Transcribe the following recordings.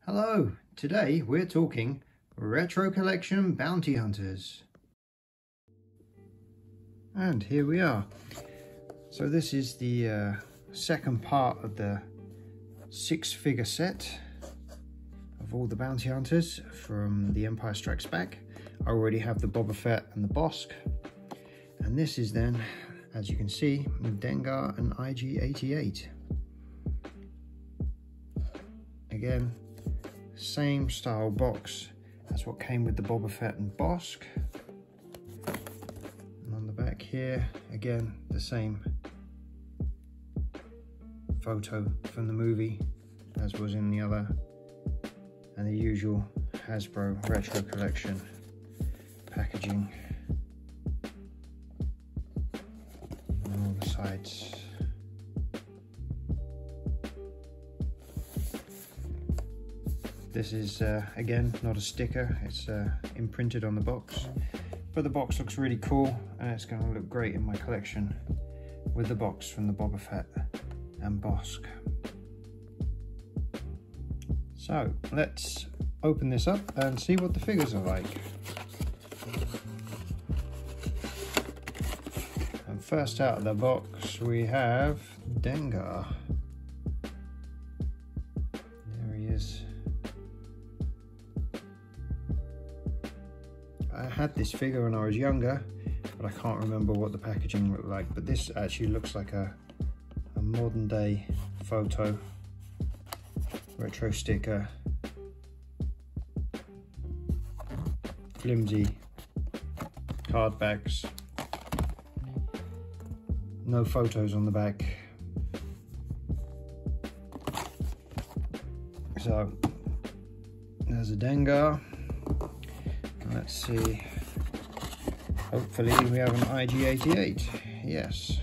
Hello, today we're talking Retro Collection Bounty Hunters. And here we are. So this is the second part of the 6-figure set of all the Bounty Hunters from The Empire Strikes Back. I already have the Boba Fett and the Bossk. And this is then, as you can see, Dengar and IG88. Again, same style box as what came with the Boba Fett and Bossk. And on the back here, again, the same photo from the movie as was in the other, and the usual Hasbro Retro Collection packaging on all the sides. This is, again, not a sticker, it's imprinted on the box. But the box looks really cool, and it's going to look great in my collection with the box from the Boba Fett and Bossk. So, let's open this up and see what the figures are like. And first out of the box, we have Dengar. There he is. I had this figure when I was younger, but I can't remember what the packaging looked like. But this actually looks like a modern day photo, retro sticker, flimsy card backs, no photos on the back. So there's a Dengar. Let's see, hopefully we have an IG88. Yes,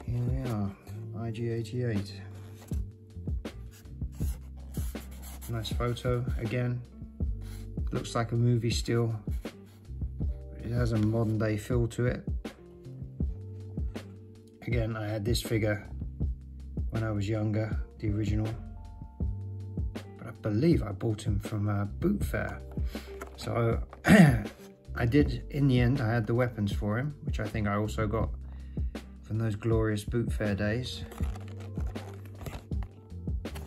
here we are, IG88. Nice photo, again, looks like a movie still. It has a modern day feel to it. Again, I had this figure when I was younger, the original, but I believe I bought him from a boot fair. So I did, in the end, I had the weapons for him, which I think I also got from those glorious boot fair days.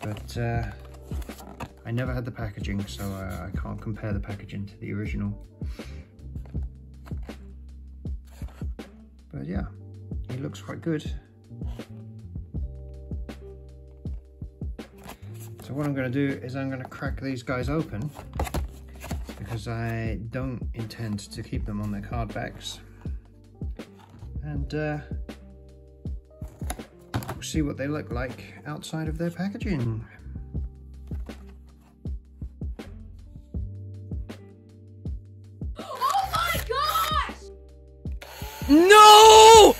But I never had the packaging, so I can't compare the packaging to the original. But yeah, he looks quite good. So what I'm going to do is I'm going to crack these guys open, because I don't intend to keep them on their card backs, and we'll see what they look like outside of their packaging. Oh my gosh! No!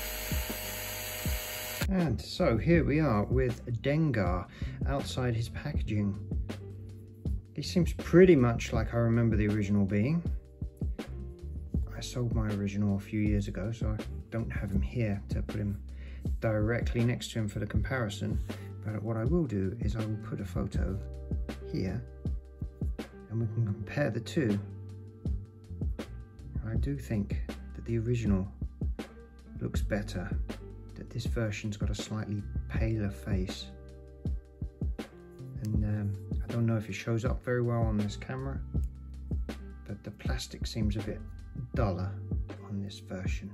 And so here we are with Dengar outside his packaging. He seems pretty much like I remember the original being. I sold my original a few years ago, so I don't have him here to put him directly next to him for the comparison. But what I will do is I will put a photo here, and we can compare the two. I do think that the original looks better, that this version's got a slightly paler face. And I don't know if it shows up very well on this camera, but the plastic seems a bit duller on this version.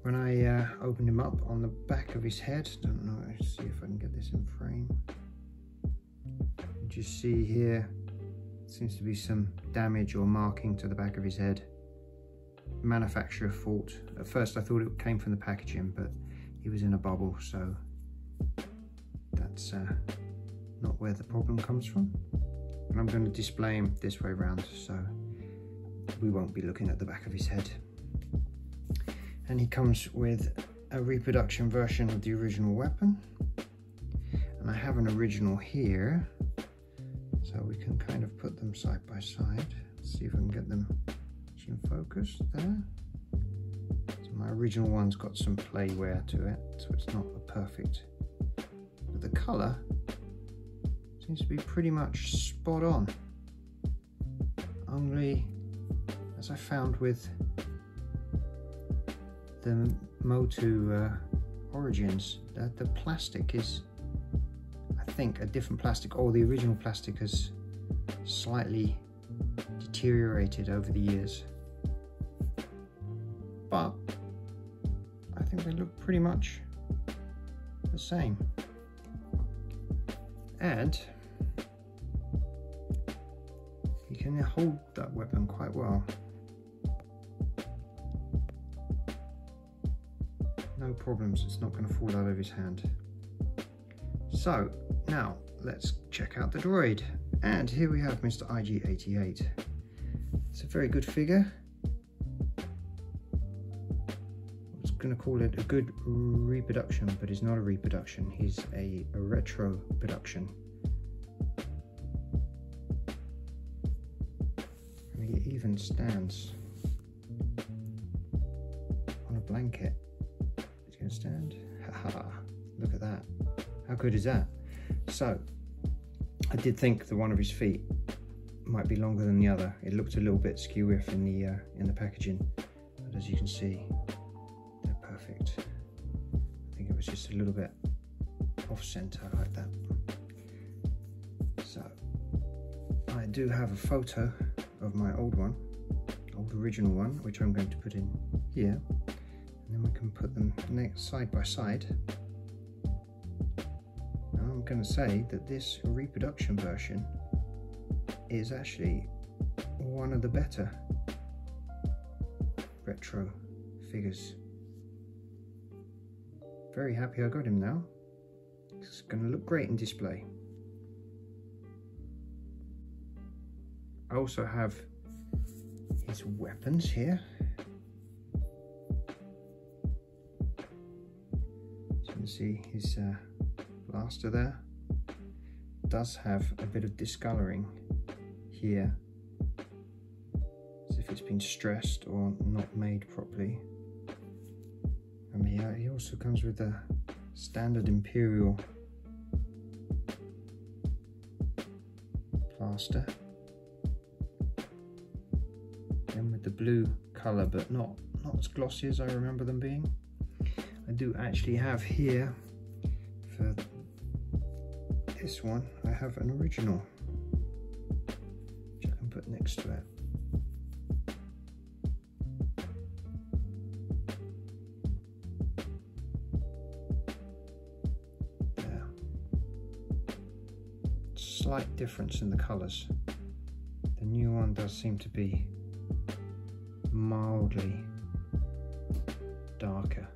When I opened him up, on the back of his head, don't know, let's see if I can get this in frame. You just see here, seems to be some damage or marking to the back of his head. Manufacturer fault. At first I thought it came from the packaging, but he was in a bubble, so that's not where the problem comes from. And I'm going to display him this way around, so we won't be looking at the back of his head. And he comes with a reproduction version of the original weapon, and I have an original here, so we can kind of put them side by side. Let's see if I can get them in focus there. So my original one's got some play wear to it, so it's not a perfect, but the colour seems to be pretty much spot on. Only, as I found with the Motu Origins, that the plastic is, I think, a different plastic, or the original plastic has slightly deteriorated over the years. But I think they look pretty much the same. And you can hold that weapon quite well. No problems, it's not going to fall out of his hand. So now let's check out the droid. And here we have Mr. IG88. It's a very good figure. I was going to call it a good reproduction, but he's not a reproduction. He's a retro production. And he even stands on a blanket. He's going to stand. Haha! Look at that. How good is that? So I did think that one of his feet might be longer than the other. It looked a little bit skew-iff in the packaging, but as you can see, they're perfect. I think it was just a little bit off-center like that. So I do have a photo of my old original one, which I'm going to put in here, and then we can put them side by side. I'm going to say that this reproduction version is actually one of the better retro figures. Very happy I got him now. It's going to look great in display. I also have his weapons here. As you can see, his blaster there does have a bit of discoloring here, as if it's been stressed or not made properly. And he also comes with a standard Imperial plaster, and with the blue colour, but not as glossy as I remember them being. I do actually have here, for this one, I have an original, which I can put next to it. There. Slight difference in the colours. The new one does seem to be mildly darker.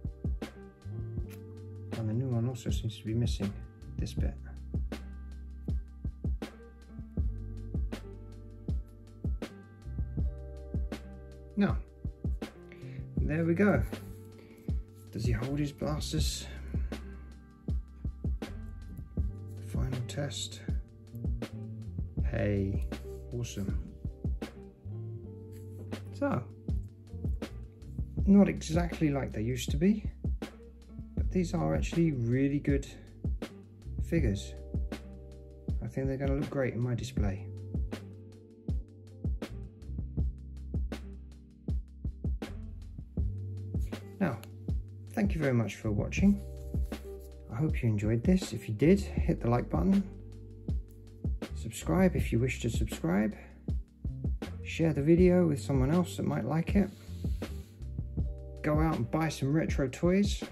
And the new one also seems to be missing this bit. Now, there we go. Does he hold his blasters? The final test. Hey, awesome. So, not exactly like they used to be, but these are actually really good figures. I think they're going to look great in my display. Now, thank you very much for watching. I hope you enjoyed this. If you did, hit the like button. Subscribe if you wish to subscribe. Share the video with someone else that might like it. Go out and buy some retro toys.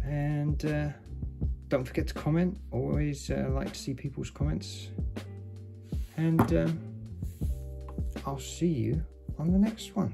And don't forget to comment. Always like to see people's comments. And I'll see you on the next one.